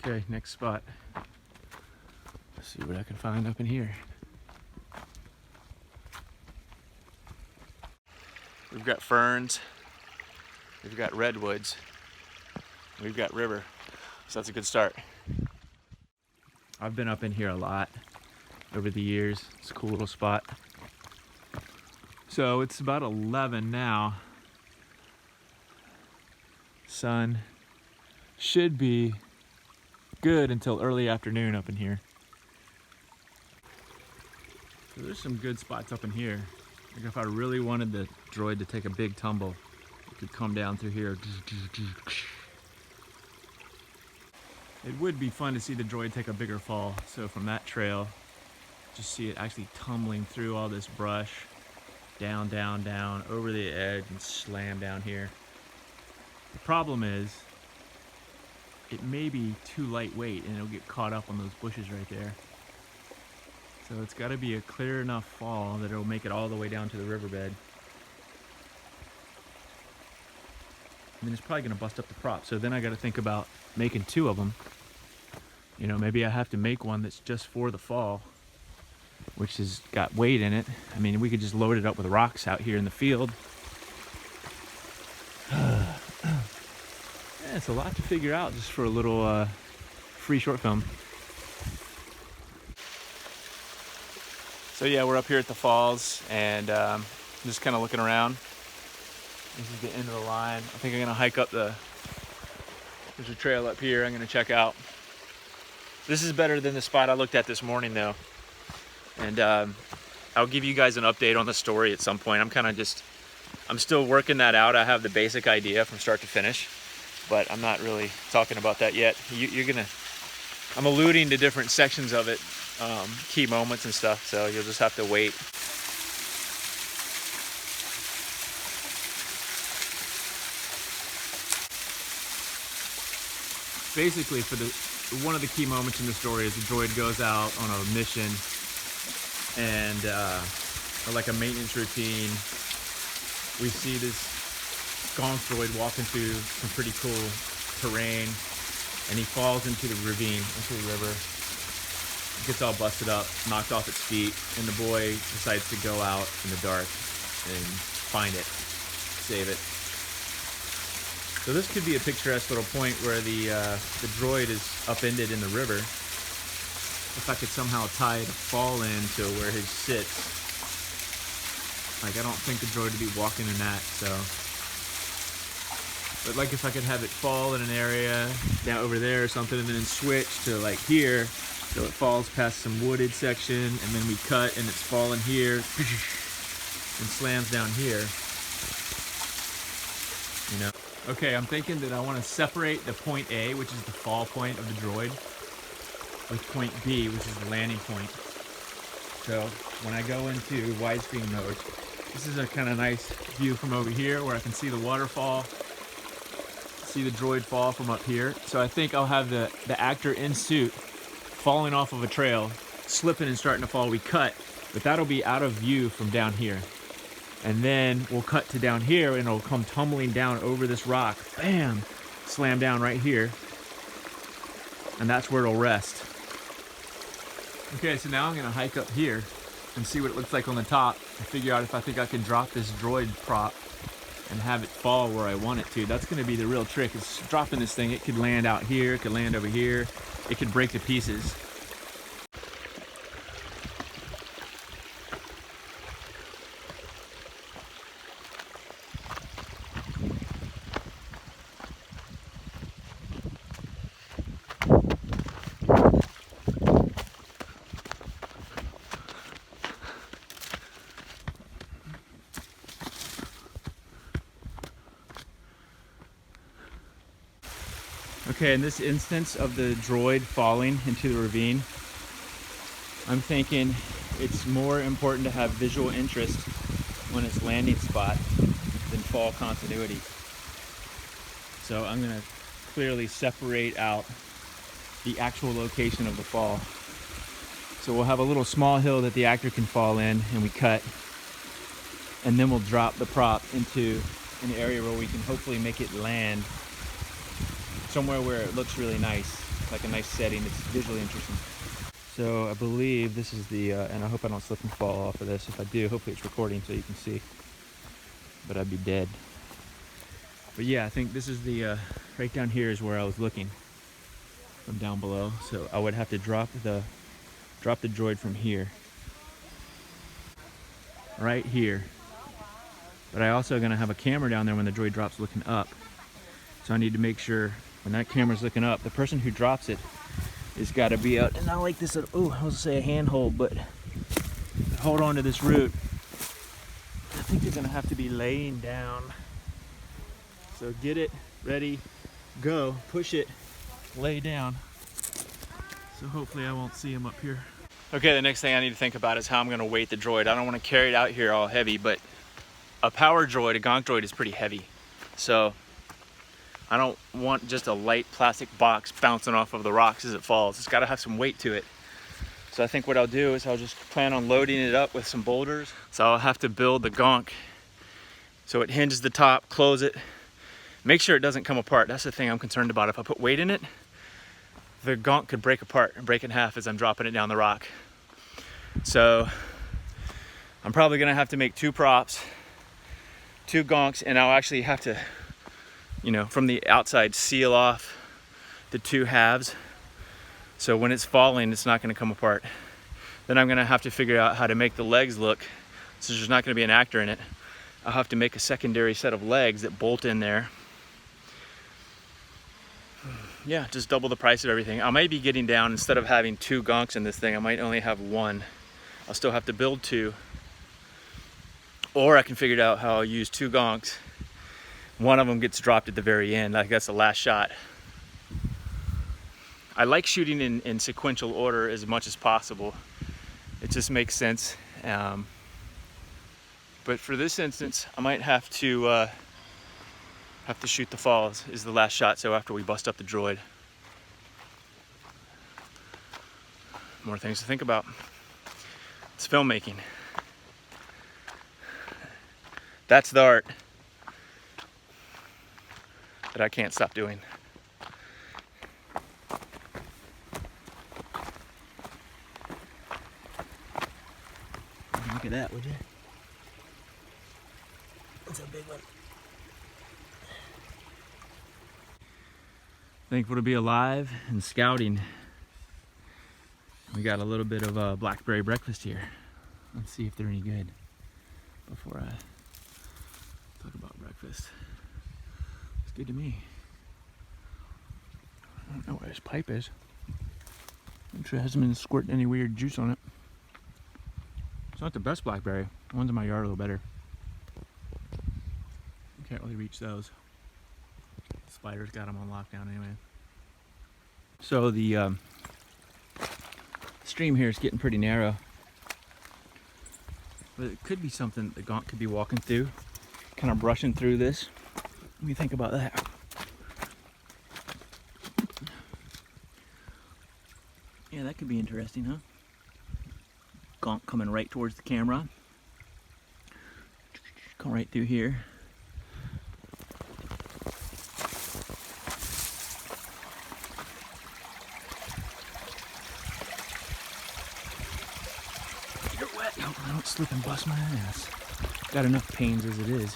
Okay, next spot. Let's see what I can find up in here. We've got ferns, we've got redwoods, we've got river, so that's a good start. I've been up in here a lot over the years. It's a cool little spot. So it's about 11 now. Sun should be good until early afternoon up in here. So there's some good spots up in here. Like if I really wanted the droid to take a big tumble, it could come down through here. It would be fun to see the droid take a bigger fall. So from that trail, just see it actually tumbling through all this brush, down, down, down, over the edge and slam down here. The problem is, it may be too lightweight and it'll get caught up on those bushes right there. So it's got to be a clear enough fall that it'll make it all the way down to the riverbed. And then it's probably going to bust up the prop. So then I got to think about making two of them. You know, maybe I have to make one that's just for the fall, which has got weight in it. I mean, we could just load it up with rocks out here in the field. Yeah, it's a lot to figure out just for a little free short film. So yeah, we're up here at the falls and just kind of looking around. This is the end of the line. I think I'm gonna hike up there's a trail up here I'm gonna check out. This is better than the spot I looked at this morning though. And I'll give you guys an update on the story at some point. I'm still working that out. I have the basic idea from start to finish, but I'm not really talking about that yet. I'm alluding to different sections of it, key moments and stuff, so you'll just have to wait. Basically, one of the key moments in the story is the droid goes out on a mission and like a maintenance routine. We see this gonk droid walking through some pretty cool terrain, and he falls into the ravine, into the river. Gets all busted up, knocked off its feet, and the boy decides to go out in the dark and find it, save it. So this could be a picturesque little point where the droid is upended in the river. If I could somehow tie the fall in to where he sits. Like, I don't think the droid would be walking in that, so. But like if I could have it fall in an area down over there or something, and then switch to like here, so it falls past some wooded section, and then we cut and it's falling here and slams down here. You know? Okay, I'm thinking that I want to separate the point A, which is the fall point of the droid, with point B, which is the landing point. So when I go into widescreen mode, this is a kind of nice view from over here where I can see the waterfall, see the droid fall from up here. So I think I'll have the actor in suit falling off of a trail, slipping and starting to fall. We cut, but that'll be out of view from down here. And then we'll cut to down here and it'll come tumbling down over this rock, bam, slam down right here. And that's where it'll rest. Okay, so now I'm gonna hike up here and see what it looks like on the top and figure out if I think I can drop this droid prop and have it fall where I want it to. That's gonna be the real trick, is dropping this thing. It could land out here, it could land over here, it could break to pieces. Okay, in this instance of the droid falling into the ravine, I'm thinking it's more important to have visual interest on its landing spot than fall continuity. So I'm gonna clearly separate out the actual location of the fall. So we'll have a little small hill that the actor can fall in, and we cut, and then we'll drop the prop into an area where we can hopefully make it land somewhere where it looks really nice. like a nice setting. It's visually interesting. So I believe this is the, and I hope I don't slip and fall off of this. If I do, hopefully it's recording so you can see, but I'd be dead. But yeah, I think this is the, right down here is where I was looking from down below. So I would have to drop the droid from here, right here. But I also gonna have a camera down there when the droid drops looking up. So I need to make sure when that camera's looking up, the person who drops it has got to be out. And not like this, oh, I was gonna say a handhold, but hold on to this root. I think they're gonna have to be laying down. So get it, ready, go, push it, lay down. So hopefully I won't see him up here. Okay, the next thing I need to think about is how I'm gonna weight the droid. I don't wanna carry it out here all heavy, but a power droid, a gonk droid is pretty heavy. So I don't want just a light plastic box bouncing off of the rocks as it falls. It's gotta have some weight to it. So I think what I'll do is I'll just plan on loading it up with some boulders. So I'll have to build the gonk so it hinges the top, close it, make sure it doesn't come apart. That's the thing I'm concerned about. If I put weight in it, the gonk could break apart and break in half as I'm dropping it down the rock. So I'm probably gonna have to make 2 props, 2 gonks, and I'll actually have to, you know, from the outside seal off the 2 halves. So when it's falling, it's not gonna come apart. Then I'm gonna have to figure out how to make the legs look, so there's not gonna be an actor in it. I'll have to make a secondary set of legs that bolt in there. Yeah, just double the price of everything. I might be getting down, instead of having 2 gonks in this thing, I might only have 1. I'll still have to build 2. Or I can figure out how I'll use 2 gonks. One of them gets dropped at the very end, like that's the last shot. I like shooting in sequential order as much as possible. It just makes sense. But for this instance, I might have to shoot the falls is the last shot, so after we bust up the droid. More things to think about. It's filmmaking. That's the art that I can't stop doing. Look at that, would you? That's a big one. Thankful to be alive and scouting. We got a little bit of blackberry breakfast here. Let's see if they're any good before I talk about breakfast. It's good to me. I don't know where his pipe is. I'm sure it hasn't been squirting any weird juice on it. It's not the best blackberry. The ones in my yard are a little better. Can't really reach those. Spiders got them on lockdown anyway. So the stream here is getting pretty narrow, but it could be something the gonk could be walking through, kind of brushing through this. What do you think about that? Yeah, that could be interesting, huh? Gonk coming right towards the camera. Come right through here. You're wet. No, I don't slip and bust my ass. Got enough pains as it is.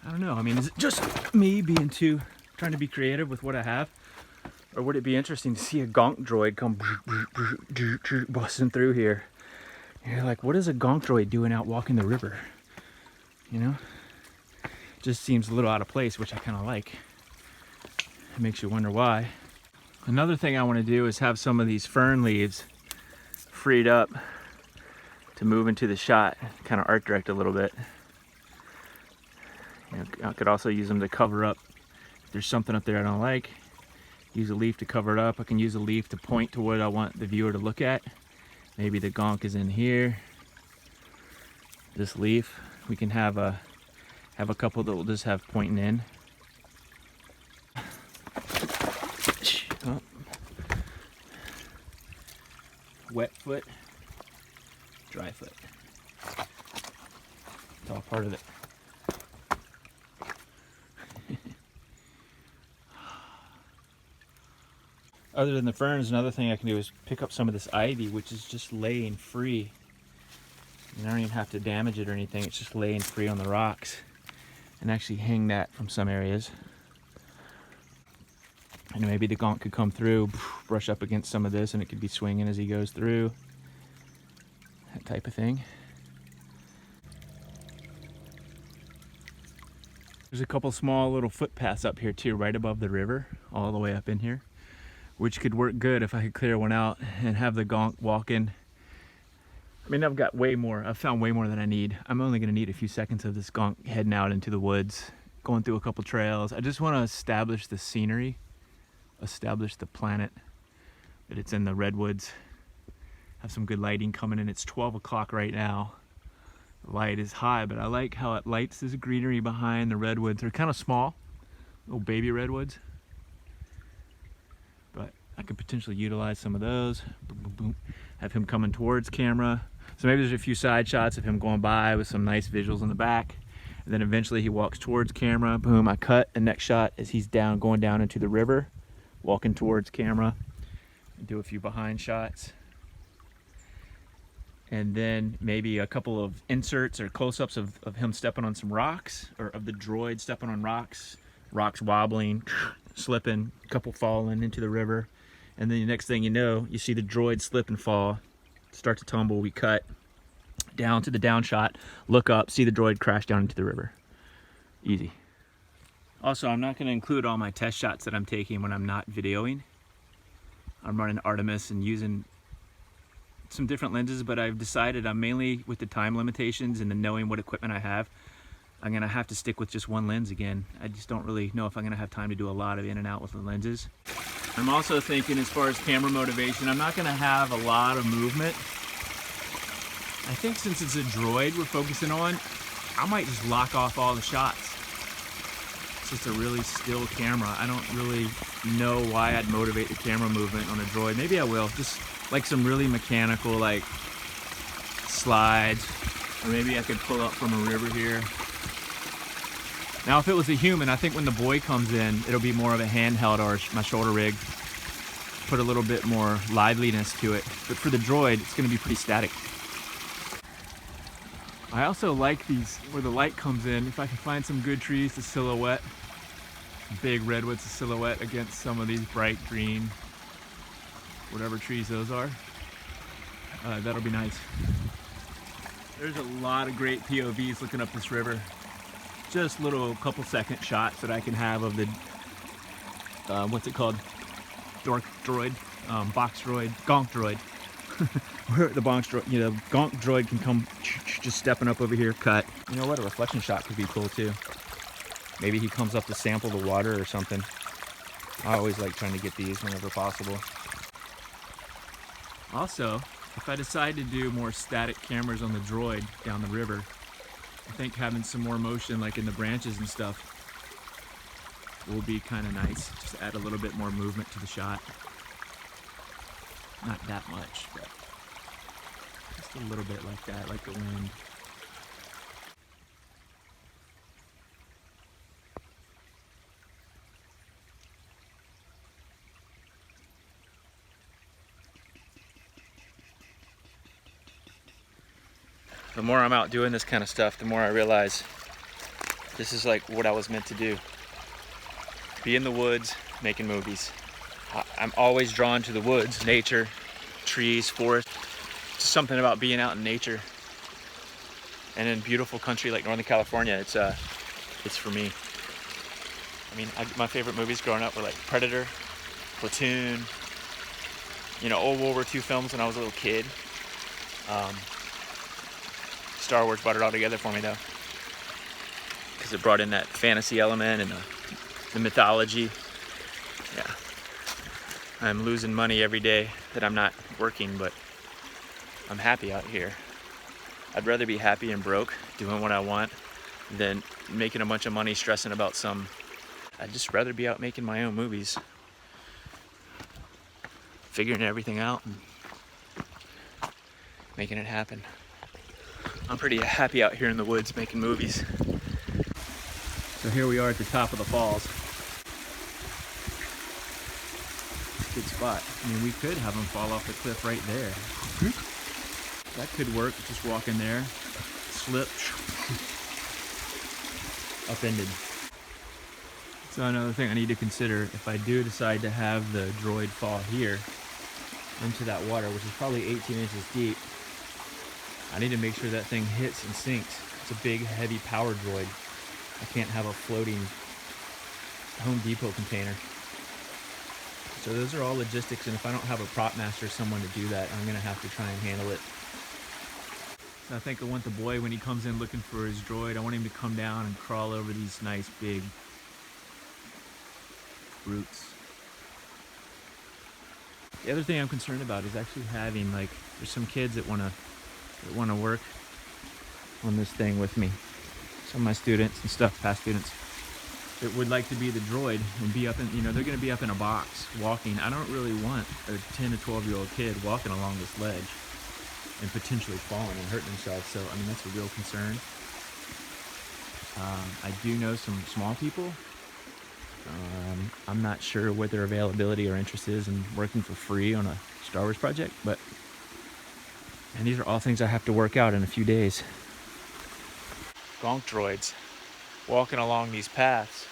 I don't know. I mean, is it just me being trying to be creative with what I have? Or would it be interesting to see a gonk droid come busting through here? You're like, what is a gonk droid doing out walking the river? You know? Just seems a little out of place, which I kind of like. It makes you wonder why. Another thing I want to do is have some of these fern leaves freed up to move into the shot, kind of art direct a little bit. You know, I could also use them to cover up if there's something up there I don't like. Use a leaf to cover it up. I can use a leaf to point to what I want the viewer to look at. Maybe the gonk is in here. This leaf, we can have a couple that will just have pointing in. Oh. Wet foot, dry foot. It's all part of it. Other than the ferns, another thing I can do is pick up some of this ivy, which is just laying free. And I don't even have to damage it or anything. It's just laying free on the rocks. And actually hang that from some areas. And maybe the gonk could come through, brush up against some of this, and it could be swinging as he goes through. That type of thing. There's a couple small little footpaths up here too, right above the river, all the way up in here, which could work good if I could clear one out and have the gonk walk in. I mean, I've found way more than I need. I'm only gonna need a few seconds of this gonk heading out into the woods, going through a couple trails. I just wanna establish the scenery, establish the planet, that it's in the redwoods, have some good lighting coming in. It's 12 o'clock right now. The light is high, but I like how it lights this greenery behind the redwoods. They're kind of small, little baby redwoods, but I could potentially utilize some of those. Boom, boom, boom. Have him coming towards camera. So maybe there's a few side shots of him going by with some nice visuals in the back. And then eventually he walks towards camera. Boom, I cut. The next shot is he's going down into the river, walking towards camera. And do a few behind shots. And then maybe a couple of inserts or close-ups of him stepping on some rocks, or of the droid stepping on rocks, rocks wobbling, slipping, a couple falling into the river. And then the next thing you know, you see the droid slip and fall, start to tumble. We cut down to the down shot, look up, see the droid crash down into the river. Easy. Also, I'm not going to include all my test shots that I'm taking when I'm not videoing. I'm running Artemis and using some different lenses, but I've decided I'm mainly, with the time limitations and the knowing what equipment I have, I'm gonna have to stick with just one lens again. I just don't really know if I'm gonna have time to do a lot of in and out with the lenses. I'm also thinking, as far as camera motivation, I'm not gonna have a lot of movement. I think since it's a droid we're focusing on, I might just lock off all the shots. It's just a really still camera. I don't really know why I'd motivate the camera movement on a droid. Maybe I will, just like some really mechanical, like slides, or maybe I could pull up from a river here. Now, if it was a human, I think when the boy comes in, it'll be more of a handheld, or my shoulder rig, put a little bit more liveliness to it. But for the droid, it's gonna be pretty static. I also like these, where the light comes in, if I can find some good trees to silhouette, big redwoods to silhouette against some of these bright green, whatever trees those are, that'll be nice. There's a lot of great POVs looking up this river. Just little couple second shots that I can have of the, what's it called? Dork droid, box droid, gonk droid. Where the box droid, you know, gonk droid can come just stepping up over here, cut. You know what, a reflection shot could be cool too. Maybe he comes up to sample the water or something. I always like trying to get these whenever possible. Also, if I decide to do more static cameras on the droid down the river, I think having some more motion, like in the branches and stuff, will be kind of nice. Just add a little bit more movement to the shot. Not that much, but just a little bit like that, like the wind. The more I'm out doing this kind of stuff, the more I realize this is like what I was meant to do. Be in the woods, making movies. I'm always drawn to the woods, nature, trees, forest. Just something about being out in nature. And in beautiful country like Northern California, it's for me. I mean, my favorite movies growing up were like Predator, Platoon, you know, old World War II films when I was a little kid. Star Wars brought it all together for me though, because it brought in that fantasy element and the mythology. Yeah, I'm losing money every day that I'm not working, but I'm happy out here. I'd rather be happy and broke doing what I want than making a bunch of money stressing about some. I'd just rather be out making my own movies. figuring everything out and making it happen. I'm pretty happy out here in the woods making movies. So here we are at the top of the falls. It's a good spot. I mean, we could have them fall off the cliff right there. That could work, just walk in there, slip, upended. So another thing I need to consider, if I do decide to have the droid fall here into that water, which is probably 18 inches deep, I need to make sure that thing hits and sinks. It's a big, heavy power droid. I can't have a floating Home Depot container. So those are all logistics, and if I don't have a prop master, someone to do that, I'm gonna have to try and handle it. So I think I want the boy, when he comes in looking for his droid, I want him to come down and crawl over these nice big roots. The other thing I'm concerned about is actually having, like, there's some kids that want to work on this thing with me. Some of my students and stuff, past students, that would like to be the droid and be up in, you know, they're going to be up in a box walking. I don't really want a 10 to 12-year-old kid walking along this ledge and potentially falling and hurting themselves. So, I mean, that's a real concern. I do know some small people. I'm not sure what their availability or interest is in working for free on a Star Wars project, and these are all things I have to work out in a few days. Gonk droids walking along these paths.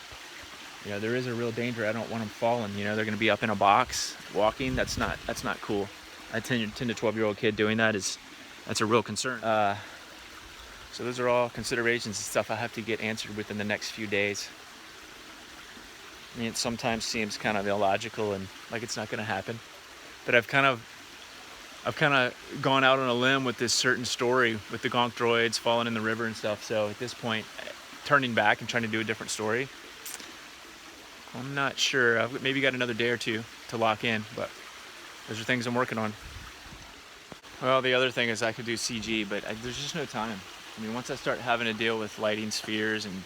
You know, there is a real danger. I don't want them falling. You know, they're going to be up in a box walking. That's not cool. A 10 to 12-year-old kid doing that's a real concern. So those are all considerations and stuff I have to get answered within the next few days. I mean, it sometimes seems kind of illogical and like it's not going to happen, but I've kind of gone out on a limb with this certain story with the Gonk droids falling in the river and stuff. So at this point, turning back and trying to do a different story, I'm not sure. I've maybe got another day or two to lock in, but those are things I'm working on. Well, the other thing is I could do CG, but there's just no time. I mean, once I start having to deal with lighting spheres and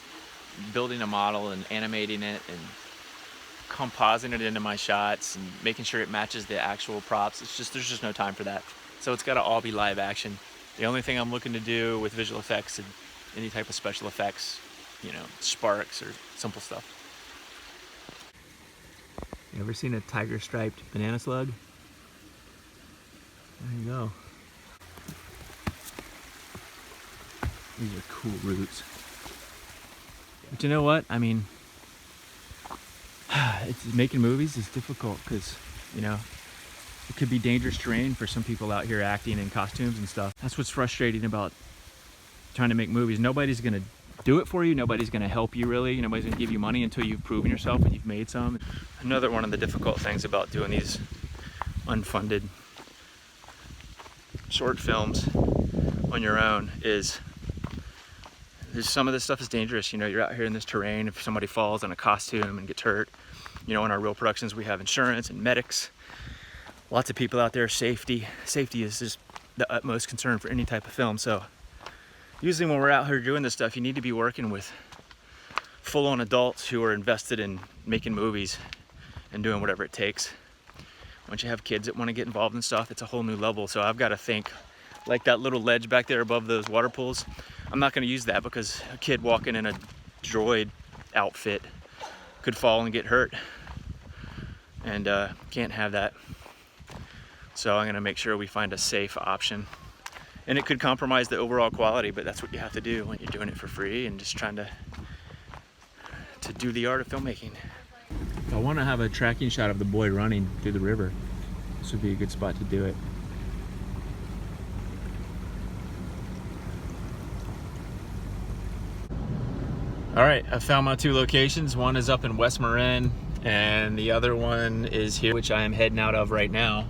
building a model and animating it and compositing it into my shots and making sure it matches the actual props, there's just no time for that. So it's got to all be live action. The only thing I'm looking to do with visual effects and any type of special effects, you know, sparks or simple stuff. You ever seen a tiger striped banana slug? There you go. These are cool roots. But you know what? I mean, making movies is difficult because, you know, it could be dangerous terrain for some people out here acting in costumes and stuff. That's what's frustrating about trying to make movies. Nobody's gonna do it for you. Nobody's gonna help you, really. Nobody's gonna give you money until you've proven yourself and you've made some. Another one of the difficult things about doing these unfunded short films on your own is some of this stuff is dangerous. You know, you're out here in this terrain. If somebody falls on a costume and gets hurt, you know, in our real productions we have insurance and medics. Lots of people out there. Safety is just the utmost concern for any type of film. So usually when we're out here doing this stuff, you need to be working with full-on adults who are invested in making movies and doing whatever it takes. Once you have kids that want to get involved in stuff, it's a whole new level. So I've got to think, like that little ledge back there above those water pools, I'm not going to use that because a kid walking in a droid outfit could fall and get hurt, and can't have that. So I'm going to make sure we find a safe option, and it could compromise the overall quality, but that's what you have to do when you're doing it for free and just trying to do the art of filmmaking. If I want to have a tracking shot of the boy running through the river, this would be a good spot to do it. All right, I found my two locations. One is up in West Marin, and the other one is here, which I am heading out of right now.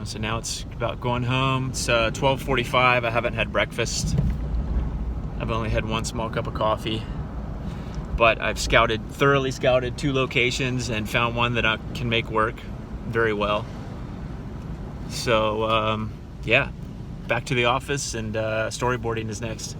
So now it's about going home. It's 12:45. I haven't had breakfast. I've only had one small cup of coffee, but I've thoroughly scouted two locations and found one that I can make work very well. So yeah, back to the office, and storyboarding is next.